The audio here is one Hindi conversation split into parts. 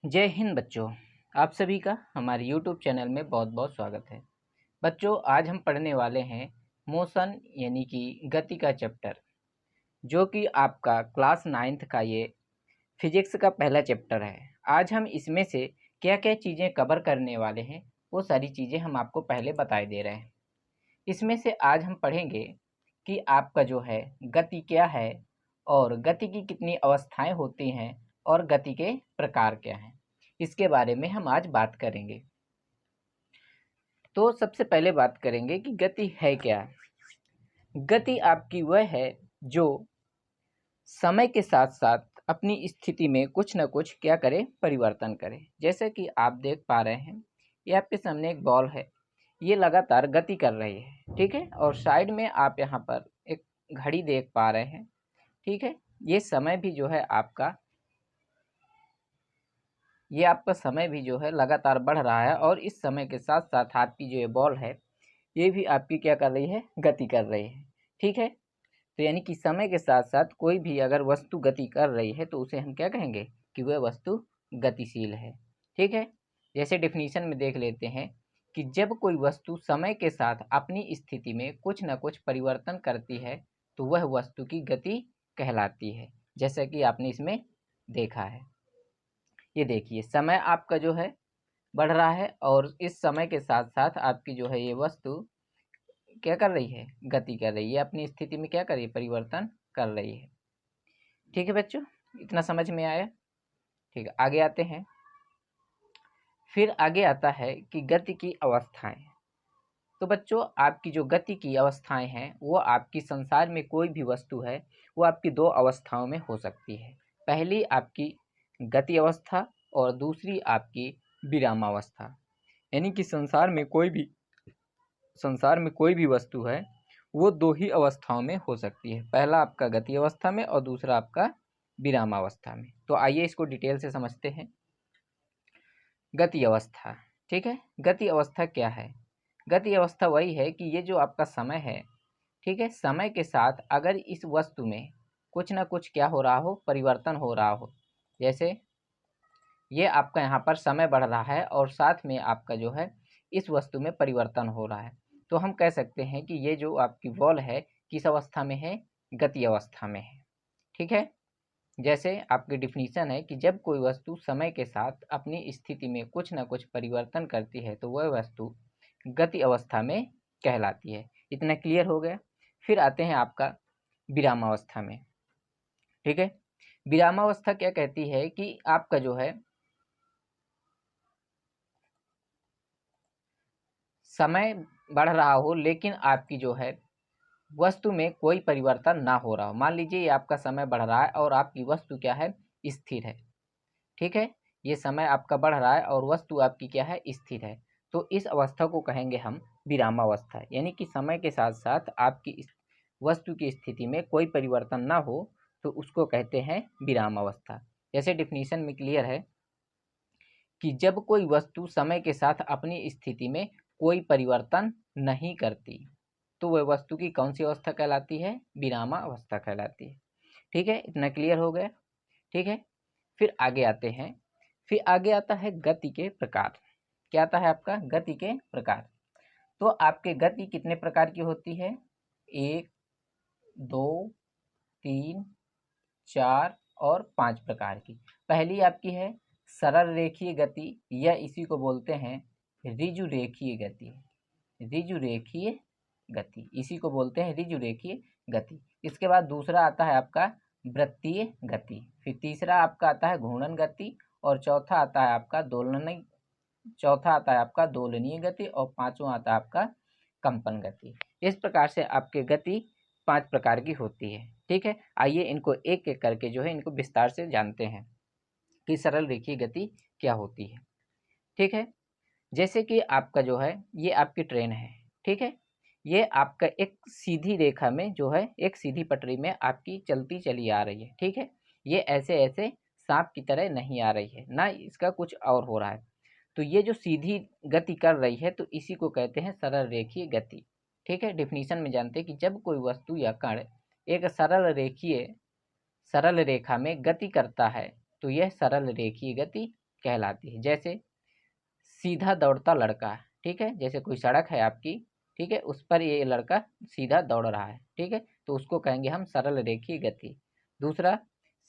जय हिंद बच्चों। आप सभी का हमारे YouTube चैनल में बहुत बहुत स्वागत है। बच्चों, आज हम पढ़ने वाले हैं मोशन यानी कि गति का चैप्टर, जो कि आपका क्लास 9th का ये फिजिक्स का पहला चैप्टर है। आज हम इसमें से क्या क्या चीज़ें कवर करने वाले हैं, वो सारी चीज़ें हम आपको पहले बताए दे रहे हैं। इसमें से आज हम पढ़ेंगे कि आपका जो है गति क्या है, और गति की कितनी अवस्थाएं होती हैं, और गति के प्रकार क्या हैं, इसके बारे में हम आज बात करेंगे। तो सबसे पहले बात करेंगे कि गति है क्या। गति आपकी वह है जो समय के साथ साथ अपनी स्थिति में कुछ न कुछ क्या करे, परिवर्तन करे। जैसे कि आप देख पा रहे हैं, ये आपके सामने एक बॉल है, ये लगातार गति कर रही है, ठीक है। और साइड में आप यहाँ पर एक घड़ी देख पा रहे हैं, ठीक है। ये समय भी जो है आपका, ये आपका समय भी जो है लगातार बढ़ रहा है, और इस समय के साथ साथ आपकी जो ये बॉल है, ये भी आपकी क्या कर रही है, गति कर रही है, ठीक है। तो यानी कि समय के साथ साथ कोई भी अगर वस्तु गति कर रही है तो उसे हम क्या कहेंगे कि वह वस्तु गतिशील है, ठीक है। जैसे डेफिनेशन में देख लेते हैं कि जब कोई वस्तु समय के साथ अपनी स्थिति में कुछ न कुछ परिवर्तन करती है तो वह वस्तु की गति कहलाती है। जैसा कि आपने इसमें देखा है, ये देखिए समय आपका जो है बढ़ रहा है, और इस समय के साथ साथ आपकी जो है ये वस्तु क्या कर रही है, गति कर रही है, अपनी स्थिति में क्या कर रही है, परिवर्तन कर रही है, ठीक है बच्चों। इतना समझ में आया, ठीक है। आगे आते हैं, फिर आगे आता है कि गति की अवस्थाएं। तो बच्चों, आपकी जो गति की अवस्थाएं हैं वो आपकी संसार में कोई भी वस्तु है वो आपकी दो अवस्थाओं में हो सकती है। पहली आपकी गति अवस्था, और दूसरी आपकी विरामावस्था। यानी कि संसार में कोई भी वस्तु है वो दो ही अवस्थाओं में हो सकती है, पहला आपका गति अवस्था में और दूसरा आपका विरामावस्था में। तो आइए इसको डिटेल से समझते हैं। गति अवस्था, ठीक है। गति अवस्था क्या है? गति अवस्था वही है कि ये जो आपका समय है, ठीक है, समय के साथ अगर इस वस्तु में कुछ ना कुछ क्या हो रहा हो, परिवर्तन हो रहा हो। जैसे ये आपका यहाँ पर समय बढ़ रहा है और साथ में आपका जो है इस वस्तु में परिवर्तन हो रहा है, तो हम कह सकते हैं कि ये जो आपकी बॉल है किस अवस्था में है, गति अवस्था में है, ठीक है। जैसे आपकी डिफिनीशन है कि जब कोई वस्तु समय के साथ अपनी स्थिति में कुछ न कुछ परिवर्तन करती है तो वह वस्तु गति अवस्था में कहलाती है। इतना क्लियर हो गया। फिर आते हैं आपका विरामावस्था में, ठीक है। विरामावस्था क्या कहती है कि आपका जो है समय बढ़ रहा हो लेकिन आपकी जो है वस्तु में कोई परिवर्तन ना हो रहा हो। मान लीजिए ये आपका समय बढ़ रहा है और आपकी वस्तु क्या है, स्थिर है, ठीक है। ये समय आपका बढ़ रहा है और वस्तु आपकी क्या है, स्थिर है। तो इस अवस्था को कहेंगे हम विरामावस्था। यानी कि समय के साथ साथ आपकी वस्तु की स्थिति में कोई परिवर्तन ना हो तो उसको कहते हैं विरामावस्था। जैसे डिफिनीशन में क्लियर है कि जब कोई वस्तु समय के साथ अपनी स्थिति में कोई परिवर्तन नहीं करती तो वह वस्तु की कौन सी अवस्था कहलाती है, विरामावस्था कहलाती है, ठीक है। इतना क्लियर हो गया, ठीक है। फिर आगे आते हैं, फिर आगे आता है गति के प्रकार। क्या आता है आपका, गति के प्रकार। तो आपके गति कितने प्रकार की होती है, 1, 2, 3, 4 और 5 प्रकार की। पहली आपकी है सरल रेखीय गति, या इसी को बोलते हैं ऋजु रेखीय गति। ऋजु रेखीय गति, इसी को बोलते हैं ऋजु रेखीय गति। इसके बाद दूसरा आता है आपका वृत्तीय गति, फिर तीसरा आपका आता है घूर्णन गति, और चौथा आता है आपका दोलनीय गति, और पांचवा आता है आपका कंपन गति। इस प्रकार से आपके गति 5 प्रकार की होती है, ठीक है। आइए इनको एक एक करके जो है इनको विस्तार से जानते हैं कि सरल रेखीय गति क्या होती है, ठीक है। जैसे कि आपका जो है ये आपकी ट्रेन है, ठीक है। ये आपका एक सीधी रेखा में जो है, एक सीधी पटरी में आपकी चलती चली आ रही है, ठीक है। ये ऐसे ऐसे सांप की तरह नहीं आ रही है ना, इसका कुछ और हो रहा है। तो ये जो सीधी गति कर रही है तो इसी को कहते हैं सरल रेखीय गति, ठीक है। डिफिनीशन में जानते हैं कि जब कोई वस्तु या कण एक सरल रेखा में गति करता है तो यह सरल रेखीय गति कहलाती है। जैसे सीधा दौड़ता लड़का, ठीक है, जैसे कोई सड़क है आपकी, ठीक है, उस पर ये लड़का सीधा दौड़ रहा है, ठीक है, तो उसको कहेंगे हम सरल रेखीय गति। दूसरा,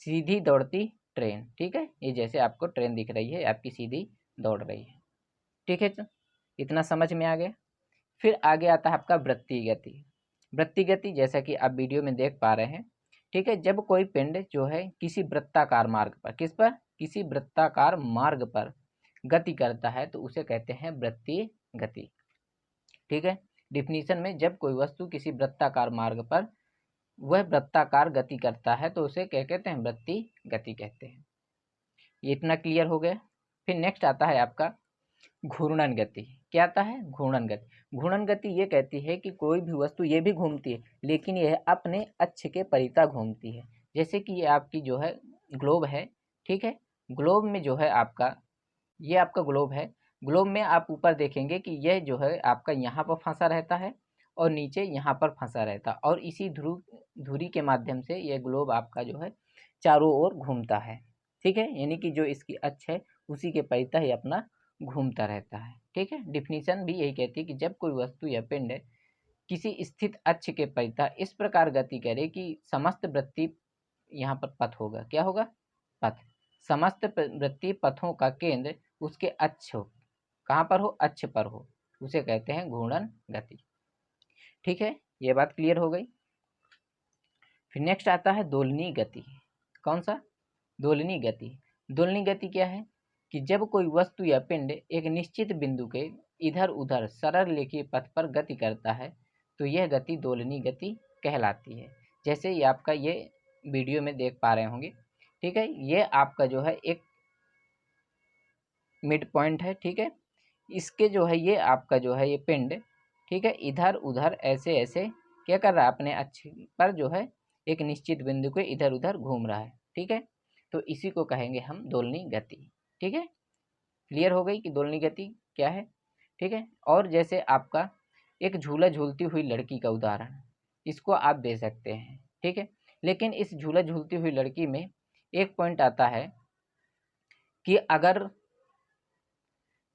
सीधी दौड़ती ट्रेन, ठीक है, ये जैसे आपको ट्रेन दिख रही है, आपकी सीधी दौड़ रही है, ठीक है। तो इतना समझ में आ गया। फिर आगे आता है आपका वृत्तीय गति। वृत्तीय गति जैसा कि आप वीडियो में देख पा रहे हैं, ठीक है, जब कोई पिंड जो है किसी वृत्ताकार मार्ग पर, किस पर, किसी वृत्ताकार मार्ग पर गति करता है तो उसे कहते हैं वृत्तीय गति, ठीक है। डिफिनीशन में, जब कोई वस्तु किसी वृत्ताकार मार्ग पर वह वृत्ताकार गति करता है तो उसे क्या कहते हैं, वृत्तीय गति कहते हैं। ये इतना क्लियर हो गया। फिर नेक्स्ट आता है आपका घूर्णन गति। क्या आता है, घूर्णन गति। घूर्णन गति ये कहती है कि कोई भी वस्तु ये भी घूमती है लेकिन यह अपने अक्ष के परितः घूमती है। जैसे कि ये आपकी जो है ग्लोब है, ठीक है, ग्लोब में जो है आपका, ये आपका ग्लोब है, ग्लोब में आप ऊपर देखेंगे कि यह जो है आपका यहाँ पर फंसा रहता है और नीचे यहाँ पर फंसा रहता है, और इसी धुरी के माध्यम से यह ग्लोब आपका जो है चारों ओर घूमता है, ठीक है, यानी कि जो इसकी अक्ष है उसी के परितः ही अपना घूमता रहता है, ठीक है। डिफिनीशन भी यही कहती है कि जब कोई वस्तु या पिंड किसी स्थित अक्ष के परितः इस प्रकार गति करे कि समस्त वृत्तीय, यहाँ पर पथ होगा, क्या होगा, पथ, समस्त वृत्तीय पथों का केंद्र उसके अक्ष हो, कहाँ पर हो, अक्ष पर हो, उसे कहते हैं घूर्णन गति, ठीक है। ये बात क्लियर हो गई। फिर नेक्स्ट आता है दोलनीय गति। कौन सा, दोलनीय गति। दोलनीय गति क्या है कि जब कोई वस्तु या पिंड एक निश्चित बिंदु के इधर उधर सरल रेखीय पथ पर गति करता है तो यह गति दोलनीय गति कहलाती है। जैसे ये आपका ये वीडियो में देख पा रहे होंगे, ठीक है, ये आपका जो है एक मिड पॉइंट है, ठीक है, इसके जो है ये आपका जो है ये पिंड, ठीक है, इधर उधर ऐसे ऐसे क्या कर रहा है, अपने अक्ष पर जो है एक निश्चित बिंदु के इधर उधर घूम रहा है, ठीक है, तो इसी को कहेंगे हम दोलनीय गति, ठीक है। क्लियर हो गई कि दोलनीय गति क्या है, ठीक है। और जैसे आपका एक झूला झूलती हुई लड़की का उदाहरण, इसको आप दे सकते हैं, ठीक है, लेकिन इस झूला झूलती हुई लड़की में एक पॉइंट आता है कि अगर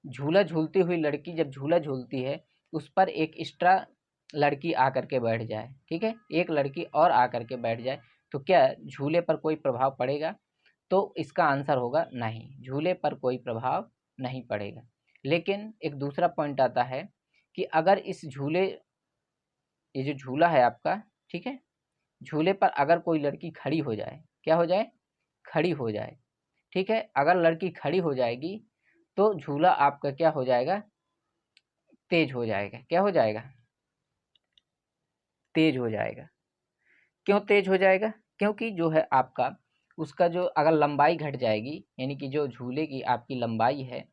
झूला झूलती हुई लड़की जब झूला झूलती है उस पर एक एक्स्ट्रा लड़की आकर के बैठ जाए, ठीक है, एक लड़की और आकर के बैठ जाए तो क्या झूले पर कोई प्रभाव पड़ेगा, तो इसका आंसर होगा नहीं, झूले पर कोई प्रभाव नहीं पड़ेगा। लेकिन एक दूसरा पॉइंट आता है कि अगर इस झूले, ये जो झूला है आपका, ठीक है, झूले पर अगर कोई लड़की खड़ी हो जाए, क्या हो जाए, खड़ी हो जाए, ठीक है, अगर लड़की खड़ी हो जाएगी तो झूला आपका क्या हो जाएगा, तेज हो जाएगा, क्या हो जाएगा, तेज हो जाएगा। क्यों तेज हो जाएगा, क्योंकि जो है आपका उसका जो अगर लंबाई घट जाएगी, यानी कि जो झूले की आपकी लंबाई है,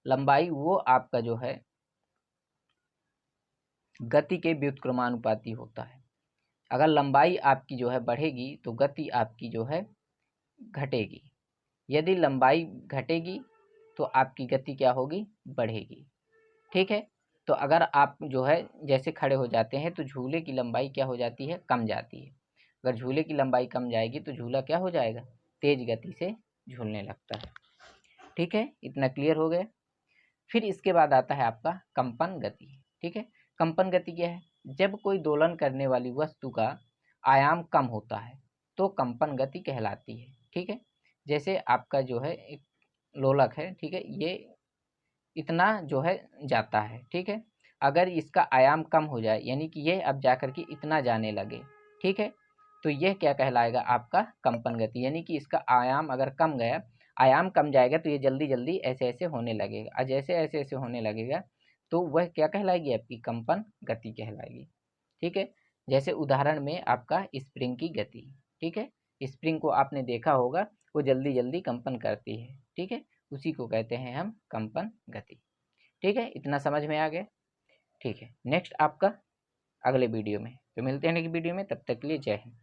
लंबाई वो आपका जो है गति के व्युत्क्रमानुपाती होता है। अगर लंबाई आपकी जो है बढ़ेगी तो गति आपकी जो है घटेगी, यदि लंबाई घटेगी तो आपकी गति क्या होगी, बढ़ेगी, ठीक है। तो अगर आप जो है जैसे खड़े हो जाते हैं तो झूले की लंबाई क्या हो जाती है, कम जाती है। अगर झूले की लंबाई कम जाएगी तो झूला क्या हो जाएगा, तेज गति से झूलने लगता है, ठीक है। इतना क्लियर हो गया। फिर इसके बाद आता है आपका कंपन गति, ठीक है। कंपन गति क्या है, जब कोई दोलन करने वाली वस्तु का आयाम कम होता है तो कंपन गति कहलाती है, ठीक है। जैसे आपका जो है एक लोलक है, ठीक है, ये इतना जो है जाता है, ठीक है, अगर इसका आयाम कम हो जाए यानी कि ये अब जाकर के इतना जाने लगे, ठीक है, तो यह क्या कहलाएगा, आपका कंपन गति, यानी कि इसका आयाम अगर कम गया, आयाम कम जाएगा तो ये जल्दी जल्दी ऐसे ऐसे होने लगेगा, और जैसे ऐसे ऐसे होने लगेगा तो वह क्या कहलाएगी, आपकी कंपन गति कहलाएगी, ठीक है। जैसे उदाहरण में आपका स्प्रिंग की गति, ठीक है, स्प्रिंग को आपने देखा होगा, वो जल्दी जल्दी कंपन करती है, ठीक है, उसी को कहते हैं हम कंपन गति, ठीक है। इतना समझ में आ गया, ठीक है। नेक्स्ट आपका अगले वीडियो में, तो मिलते हैं नेक्स्ट वीडियो में, तब तक के लिए जय हिंद।